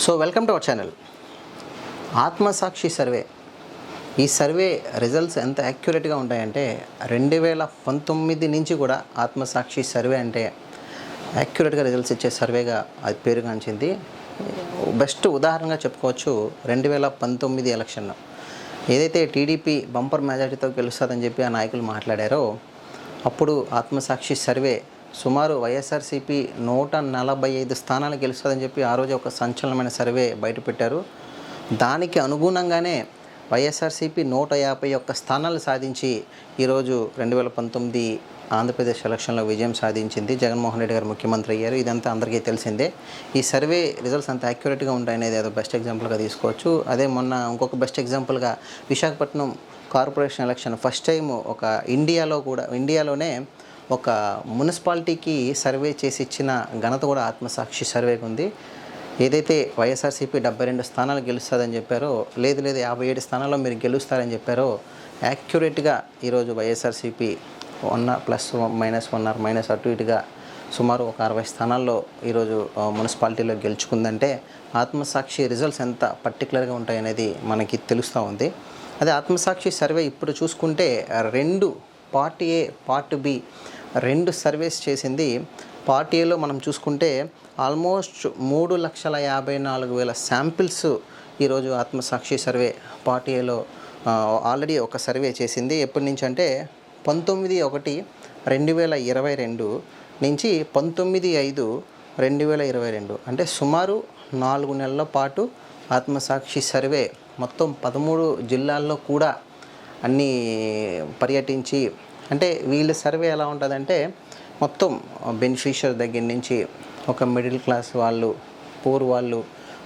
So welcome to our channel. Aatmasakshi survey. ఈ survey results ఎంత యాక్యురేట్గా ఉంటాయంటే 2019 నుంచి కూడా ఆత్మసాక్షి సర్వే అంటే యాక్యురేట్గా రిజల్ట్స్ ఇచ్చే సర్వేగా అది పేరుగాంచింది. బెస్ట్ ఉదాహరణగా చెప్పుకోవచ్చు 2019 ఎలక్షన్ ఏదైతే టీడీపీ బంపర్ మెజారిటీతో గెలుస్తుందని చెప్పి ఆ నాయకులు మాట్లాడారో అప్పుడు ఆత్మసాక్షి సర్వే సుమారు వైఎస్ఆర్సీపీ 145 స్థానాలు గెలుస్తుందని చెప్పి ఆ రోజు ఒక సంచలనమైన సర్వే బయటపెట్టారు. దానికి అనుగుణంగానే వైఎస్ఆర్సీపీ 151 స్థానాలు సాధించి ఈరోజు 2019 ఆంధ్రప్రదేశ్ ఎలక్షన్లో విజయం సాధించింది. జగన్మోహన్ రెడ్డి గారు ముఖ్యమంత్రి అయ్యారు. ఇదంతా అందరికీ తెలిసిందే. ఈ సర్వే రిజల్ట్స్ అంత యాక్యురేట్గా ఉంటాయనేది ఏదో బెస్ట్ ఎగ్జాంపుల్గా తీసుకోవచ్చు. అదే మొన్న ఇంకొక బెస్ట్ ఎగ్జాంపుల్గా Visakhapatnam corporation election first time ఒక ఇండియాలోనే ఒక మున్సిపాలిటీకి సర్వే చేసి ఇచ్చిన ఘనత కూడా ఆత్మసాక్షి సర్వేకి ఉంది. ఏదైతే వైఎస్ఆర్సీపీ 72 స్థానాలు గెలుస్తుందని చెప్పారో, లేదు 57 స్థానాల్లో మీరు గెలుస్తారని చెప్పారో, యాక్యురేట్గా ఈరోజు వైఎస్ఆర్సీపీ ±1 అటు ఇటుగా సుమారు ఒక 60 స్థానాల్లో ఈరోజు మున్సిపాలిటీలో గెలుచుకుందంటే ఆత్మసాక్షి రిజల్ట్స్ ఎంత పర్టికులర్గా ఉంటాయనేది మనకి తెలుస్తూ ఉంది. అదే ఆత్మసాక్షి సర్వే ఇప్పుడు చూసుకుంటే 2 part A part B 2 surveys చేసింది. పార్ట్ ఏలో మనం చూసుకుంటే ఆల్మోస్ట్ 3,54,000 శాంపిల్స్ ఈరోజు ఆత్మసాక్షి సర్వే పార్ట్ ఏలో ఆల్రెడీ ఒక సర్వే చేసింది. ఎప్పటి నుంచి అంటే 19/1/2022 నుంచి 19/5/2022 అంటే సుమారు 4 నెలల పాటు ఆత్మసాక్షి సర్వే మొత్తం 13 జిల్లాల్లో కూడా అన్నీ పర్యటించి, అంటే వీళ్ళ సర్వే ఎలా ఉంటుందంటే మొత్తం బెనిఫిషియర్ దగ్గర నుంచి ఒక మిడిల్ క్లాస్ వాళ్ళు, పూర్ వాళ్ళు,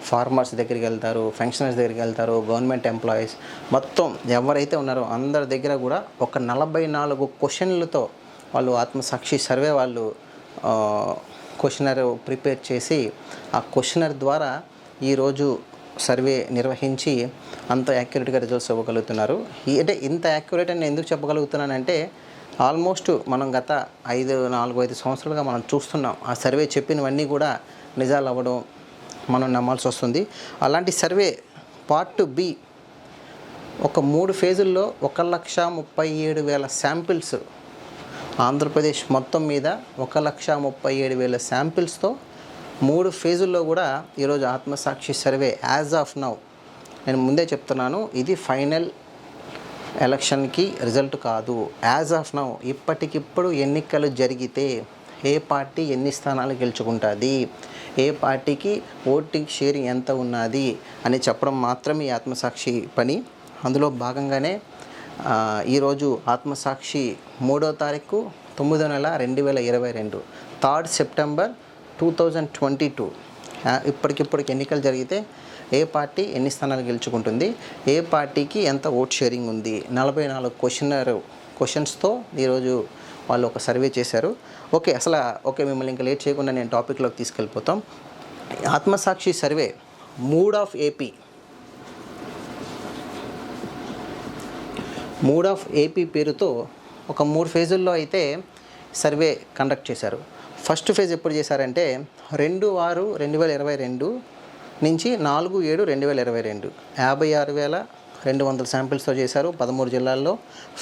ఫార్మర్స్ దగ్గరికి వెళ్తారు, ఫంక్షనర్స్ దగ్గరికి వెళ్తారు, గవర్నమెంట్ ఎంప్లాయీస్, మొత్తం ఎవరైతే ఉన్నారో అందరి దగ్గర కూడా ఒక 44 క్వశ్చన్లతో వాళ్ళు ఆత్మసాక్షి సర్వే వాళ్ళు క్వశ్చనర్ ప్రిపేర్ చేసి ఆ క్వశ్చనర్ ద్వారా ఈరోజు సర్వే నిర్వహించి అంత యాక్యురేట్గా రిజల్ట్స్ ఇవ్వగలుగుతున్నారు. అంటే ఇంత యాక్యురేట్ అని ఎందుకు చెప్పగలుగుతున్నానంటే ఆల్మోస్ట్ మనం గత 4-5 సంవత్సరాలుగా మనం చూస్తున్నాం. ఆ సర్వే చెప్పినవన్నీ కూడా నిజాలు అవ్వడం మనం నమ్మాల్సి వస్తుంది. అలాంటి సర్వే పార్ట్ బి ఒక 3 ఫేజుల్లో 1,37,000 శాంపిల్స్ ఆంధ్రప్రదేశ్ మొత్తం మీద 1,37,000 శాంపిల్స్తో 3 ఫేజుల్లో కూడా ఈరోజు Aatmasakshi survey as of now, నేను ముందే చెప్తున్నాను, ఇది ఫైనల్ ఎలక్షన్కి రిజల్ట్ కాదు. యాజ్ ఆఫ్ నౌ ఇప్పటికిప్పుడు ఎన్నికలు జరిగితే ఏ పార్టీ ఎన్ని స్థానాలు గెలుచుకుంటుంది, ఏ పార్టీకి ఓటింగ్ షేర్ ఎంత ఉన్నది అని చెప్పడం మాత్రమే ఈ ఆత్మసాక్షి పని. అందులో భాగంగానే ఈరోజు ఆత్మసాక్షి 3వ తారీఖు 9వ నెల 2022 3rd సెప్టెంబర్ 2022 ఇప్పటికిప్పటికి ఎన్నికలు జరిగితే ఏ పార్టీ ఎన్ని స్థానాలు గెలుచుకుంటుంది, ఏ పార్టీకి ఎంత ఓట్ షేరింగ్ ఉంది, 44 క్వశ్చన్స్తో ఈరోజు వాళ్ళు ఒక సర్వే చేశారు. ఓకే మిమ్మల్ని ఇంకా లేట్ చేయకుండా నేను టాపిక్లోకి తీసుకెళ్ళిపోతాం. ఆత్మసాక్షి సర్వే మూడ్ ఆఫ్ ఏపీ పేరుతో ఒక 3 ఫేజుల్లో అయితే సర్వే కండక్ట్ చేశారు. ఫస్ట్ ఫేజ్ ఎప్పుడు చేశారంటే 2/6/2022 నుంచి 4/7/2022 56,200 శాంపిల్స్తో చేశారు 13 జిల్లాల్లో.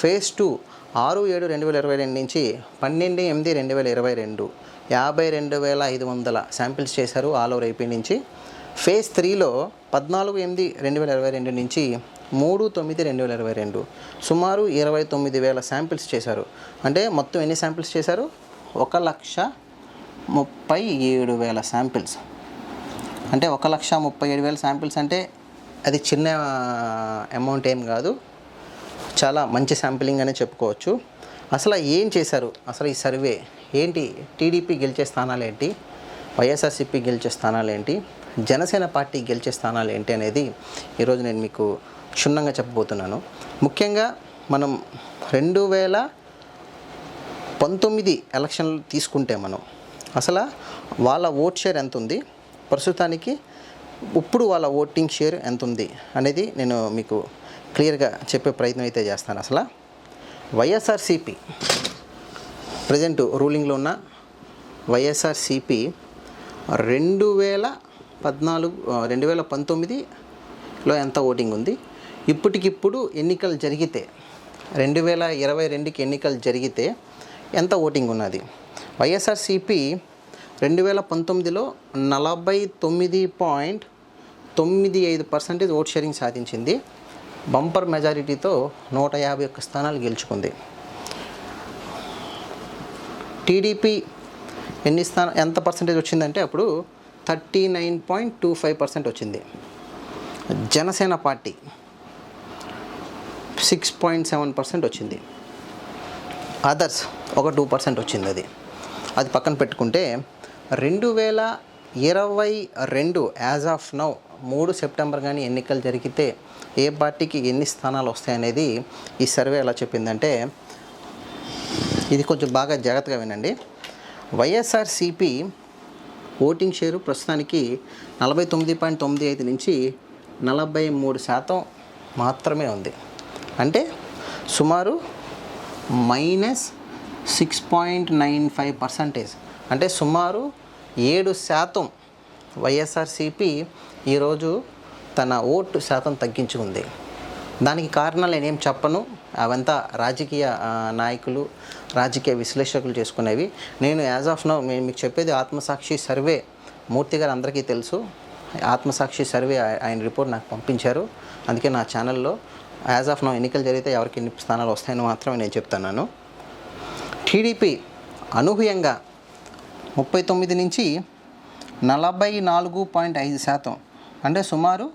ఫేజ్ 2 6/7/2022 నుంచి 12/8/2022 52,500 శాంపిల్స్ చేశారు ఆల్ ఓవర్ ఏపీ నుంచి. ఫేజ్ 3లో 14/8/2022 నుంచి 3/9/2022 సుమారు 29,000 శాంపిల్స్ చేశారు. అంటే మొత్తం ఎన్ని శాంపిల్స్ చేశారు? 1,37,000 శాంపిల్స్. అంటే 1,37,000 శాంపిల్స్ అంటే అది చిన్న అమౌంట్ ఏం కాదు, చాలా మంచి శాంపిలింగ్ అనే చెప్పుకోవచ్చు. అసలు ఏం చేశారు, అసలు ఈ సర్వే ఏంటి, టీడీపీ గెలిచే స్థానాలు ఏంటి, వైఎస్ఆర్సీపీ గెలిచే స్థానాలు ఏంటి, జనసేన పార్టీ గెలిచే స్థానాలు ఏంటి అనేది ఈరోజు నేను మీకు క్షుణ్ణంగా చెప్పబోతున్నాను. ముఖ్యంగా మనం 2019 ఎలక్షన్లు తీసుకుంటే మనం అసలు వాళ్ళ ఓట్ షేర్ ఎంత ఉంది, ప్రస్తుతానికి ఇప్పుడు వాళ్ళ ఓటింగ్ షేర్ ఎంత ఉంది అనేది నేను మీకు క్లియర్గా చెప్పే ప్రయత్నం అయితే చేస్తాను. అసలు వైఎస్ఆర్సీపీ ప్రజెంట్ రూలింగ్లో ఉన్న వైఎస్ఆర్సీపీ 2019లో ఎంత ఓటింగ్ ఉంది, ఇప్పటికిప్పుడు ఎన్నికలు జరిగితే 2022కి ఎన్నికలు జరిగితే ఎంత ఓటింగ్ ఉన్నది. వైఎస్ఆర్సీపీ 2019లో 49.95% ఓట్ షేరింగ్ సాధించింది. బంపర్ మెజారిటీతో 151 స్థానాలు గెలుచుకుంది. టీడీపీ ఎంత పర్సెంటేజ్ వచ్చిందంటే అప్పుడు 39.25% వచ్చింది. జనసేన పార్టీ 6.7% వచ్చింది. అదర్స్ ఒక 2% వచ్చింది. అది పక్కన పెట్టుకుంటే 2022 యాజ్ ఆఫ్ నౌ 3 సెప్టెంబర్ కానీ ఎన్నికలు జరిగితే ఏ పార్టీకి ఎన్ని స్థానాలు వస్తాయనేది ఈ సర్వే ఎలా చెప్పిందంటే, ఇది కొంచెం బాగా జాగ్రత్తగా వినండి. వైఎస్ఆర్సీపీ ఓటింగ్ షేరు ప్రస్తుతానికి 49.95 నుంచి 43% మాత్రమే ఉంది. అంటే సుమారు -6.95%, అంటే సుమారు 7% వైఎస్ఆర్సీపీ ఈరోజు తన ఓటు శాతం తగ్గించుకుంది. దానికి కారణాలు నేనేం చెప్పను, అవంతా రాజకీయ నాయకులు, రాజకీయ విశ్లేషకులు చేసుకునేవి. నేను యాజ్ ఆఫ్ నౌ మీకు చెప్పేది ఆత్మసాక్షి సర్వే. మూర్తి గారు అందరికీ తెలుసు, ఆత్మసాక్షి సర్వే ఆయన రిపోర్ట్ నాకు పంపించారు. అందుకే నా ఛానల్లో యాజ్ ఆఫ్ నౌ ఎన్నికలు జరిగితే ఎవరికి ఎన్ని స్థానాలు వస్తాయని మాత్రమే నేను చెప్తున్నాను. టీడీపీ అనూహ్యంగా 39 నుంచి 44.5%, అంటే సుమారు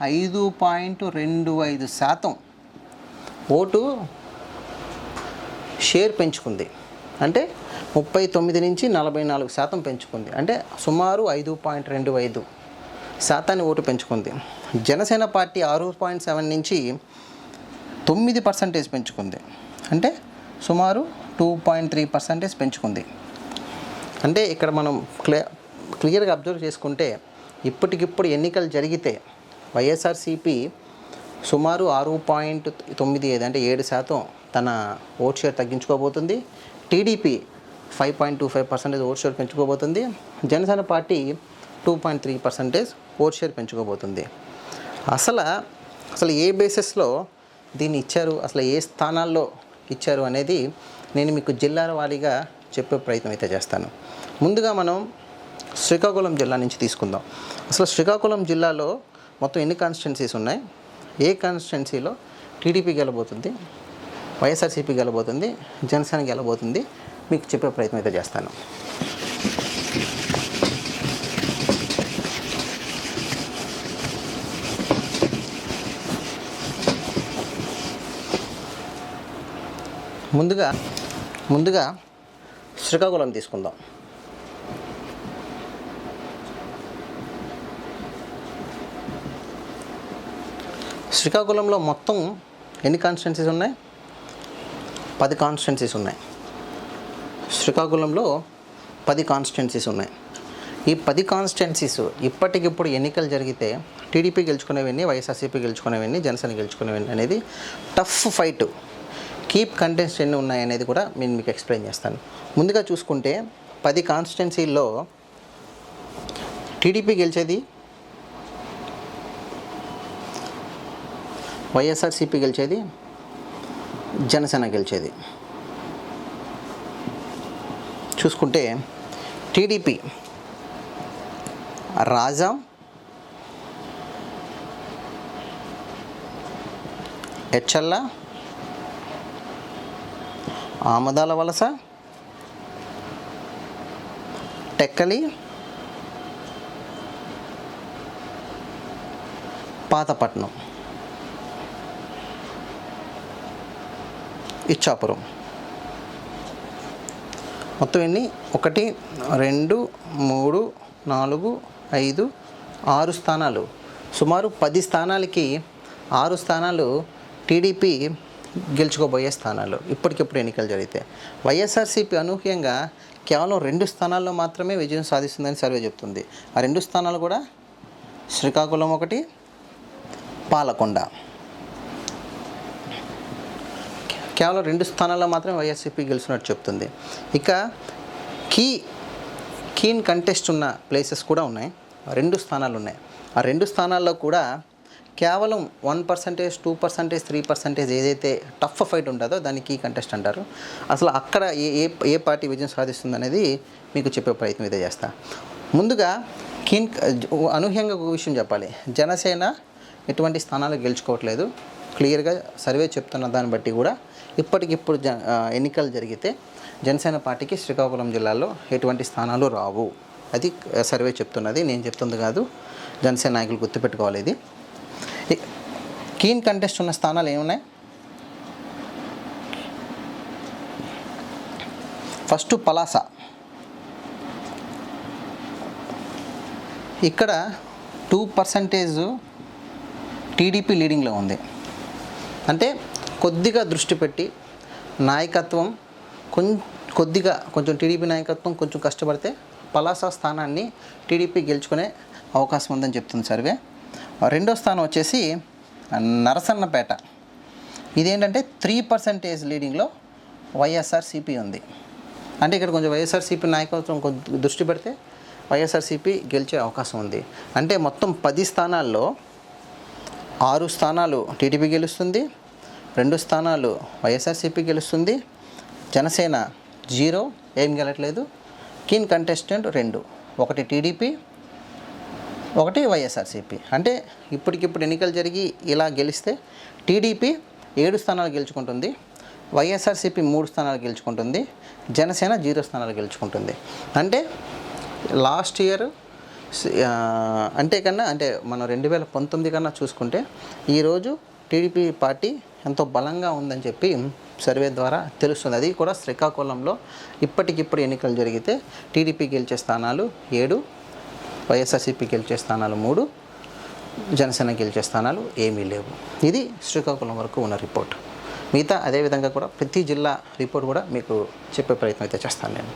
5.25% ఓటు షేర్ పెంచుకుంది. అంటే 39 నుంచి 44% పెంచుకుంది. అంటే సుమారు 5.25% ఓటు పెంచుకుంది. జనసేన పార్టీ 6.7 నుంచి 9% పెంచుకుంది. అంటే సుమారు 2.3% పెంచుకుంది. అంటే ఇక్కడ మనం క్లియర్గా అబ్జర్వ్ చేసుకుంటే ఇప్పటికిప్పుడు ఎన్నికలు జరిగితే వైఎస్ఆర్సీపీ సుమారు 6.95 అంటే 7% తన ఓట్ షేర్ తగ్గించుకోబోతుంది. టీడీపీ 5.25% ఓట్ షేర్ పెంచుకోబోతుంది. జనసేన పార్టీ 2.3% ఓట్ షేర్ పెంచుకోబోతుంది. అసలు ఏ బేసిస్లో దీన్ని ఇచ్చారు, అసలు ఏ స్థానాల్లో ఇచ్చారు అనేది నేను మీకు జిల్లాల వారీగా చెప్పే ప్రయత్నం అయితే చేస్తాను. ముందుగా మనం శ్రీకాకుళం జిల్లా నుంచి తీసుకుందాం. అసలు శ్రీకాకుళం జిల్లాలో మొత్తం ఎన్ని కాన్స్టిట్యున్సీస్ ఉన్నాయి, ఏ కాన్స్టిట్యున్సీలో టీడీపీ గెలబోతుంది, వైఎస్ఆర్సీపీ గెలబోతుంది, జనసేన గెలబోతుంది మీకు చెప్పే ప్రయత్నం అయితే చేస్తాను. ముందుగా శ్రీకాకుళం తీసుకుందాం. శ్రీకాకుళంలో మొత్తం ఎన్ని కాన్స్టిట్యున్సీస్ ఉన్నాయి? 10 కాన్స్టిట్యున్సీస్ ఉన్నాయి. శ్రీకాకుళంలో 10 కాన్స్టిట్యున్సీస్ ఉన్నాయి. ఈ 10 కాన్స్టిట్యున్సీస్ ఇప్పటికిప్పుడు ఎన్నికలు జరిగితే టీడీపీ గెలుచుకునేవన్నీ, వైఎస్ఆర్సీపీ గెలుచుకునేవన్నీ, జనసేన గెలుచుకునేవన్నీ అనేది టఫ్ ఫైట్. కీప్ కంటెస్ట్ ఎన్ని ఉన్నాయి అనేది కూడా నేను మీకు ఎక్స్ప్లెయిన్ చేస్తాను. ముందుగా చూసుకుంటే 10 కాన్స్టిట్యున్సీల్లో టీడీపీ గెలిచేది, వైఎస్ఆర్సీపీ గెలిచేది, జనసేన గెలిచేది. చూసుకుంటే టీడీపీ రాజాం, ఎచ్చల్ల, ఆమదాల వలస, టెక్కలి, పాతపట్నం, ఇచ్చాపురం. మొత్తం ఎన్ని? 1, 2, 3, 4, 5, 6 స్థానాలు. సుమారు 10 స్థానాలకి 6 స్థానాలు టీడీపీ గెలుచుకోబోయే స్థానాలు ఇప్పటికిప్పుడు ఎన్నికలు జరిగితే. వైఎస్ఆర్సీపీ అనూహ్యంగా కేవలం 2 స్థానాల్లో మాత్రమే విజయం సాధిస్తుందని సర్వే చెప్తుంది. ఆ 2 స్థానాలు కూడా శ్రీకాకుళం 1, పాలకొండ. కేవలం 2 స్థానాల్లో మాత్రమే వైఎస్ఆర్సీపీ గెలిచినట్టు చెప్తుంది. ఇక కీన్ కంటెస్ట్ ఉన్న ప్లేసెస్ కూడా ఉన్నాయి. 2 స్థానాలు ఉన్నాయి. ఆ 2 స్థానాల్లో కూడా కేవలం 1%, 2%, 3% ఏదైతే టఫ్ ఫైట్ ఉంటుందో దాన్ని కీ కంటెస్ట్ అంటారు. అసలు అక్కడ ఏ ఏ ఏ పార్టీ విజయం సాధిస్తుంది అనేది మీకు చెప్పే ప్రయత్నం అయితే చేస్తా. ముందుగా అనూహ్యంగా ఒక విషయం చెప్పాలి. జనసేన ఎటువంటి స్థానాలు గెలుచుకోవట్లేదు. క్లియర్గా సర్వే చెప్తున్న దాన్ని బట్టి కూడా ఇప్పటికిప్పుడు ఎన్నికలు జరిగితే జనసేన పార్టీకి శ్రీకాకుళం జిల్లాలో ఎటువంటి స్థానాలు రావు. అది సర్వే చెప్తున్నది, నేను చెప్తుంది కాదు. జనసేన నాయకులు గుర్తుపెట్టుకోవాలి. ఇది కీన్ కంటెస్ట్ ఉన్న స్థానాలు ఏమున్నాయి? ఫస్ట్ పలాస. ఇక్కడ 2% టీడీపీ లీడింగ్లో ఉంది. అంటే కొద్దిగా దృష్టి పెట్టి నాయకత్వం కొంచెం టీడీపీ నాయకత్వం కొంచెం కష్టపడితే పలాస స్థానాన్ని టీడీపీ గెలుచుకునే అవకాశం ఉందని చెప్తుంది సర్వే. రెండో స్థానం వచ్చేసి నరసన్నపేట. ఇదేంటంటే 3% లీడింగ్లో వైఎస్ఆర్సీపీ ఉంది. అంటే ఇక్కడ కొంచెం వైఎస్ఆర్సీపీ నాయకత్వం కొంచెం దృష్టి పెడితే వైఎస్ఆర్సీపీ గెలిచే అవకాశం ఉంది. అంటే మొత్తం 10 స్థానాల్లో 6 స్థానాలు టీడీపీ గెలుస్తుంది, 2 స్థానాలు వైఎస్ఆర్సీపీ గెలుస్తుంది, జనసేన 0 ఏం గెలట్లేదు. కీన్ కంటెస్టెంట్ 2, ఒకటి టీడీపీ, ఒకటి వైఎస్ఆర్సీపీ. అంటే ఇప్పటికిప్పుడు ఎన్నికలు జరిగి ఇలా గెలిస్తే టీడీపీ 7 స్థానాలు గెలుచుకుంటుంది, వైఎస్ఆర్సీపీ 3 స్థానాలు గెలుచుకుంటుంది, జనసేన 0 స్థానాలు గెలుచుకుంటుంది. అంటే లాస్ట్ ఇయర్ అంటే మనం 2019 కన్నా చూసుకుంటే ఈరోజు టీడీపీ పార్టీ ఎంతో బలంగా ఉందని చెప్పి సర్వే ద్వారా తెలుస్తుంది. అది కూడా శ్రీకాకుళంలో ఇప్పటికిప్పుడు ఎన్నికలు జరిగితే టీడీపీ గెలిచే స్థానాలు 7, వైఎస్ఆర్సీపీ గెలిచే స్థానాలు 3, జనసేన గెలిచే స్థానాలు ఏమీ లేవు. ఇది శ్రీకాకుళం వరకు ఉన్న రిపోర్ట్. మిగతా అదేవిధంగా కూడా ప్రతి జిల్లా రిపోర్ట్ కూడా మీకు చెప్పే ప్రయత్నం అయితే చేస్తాను నేను.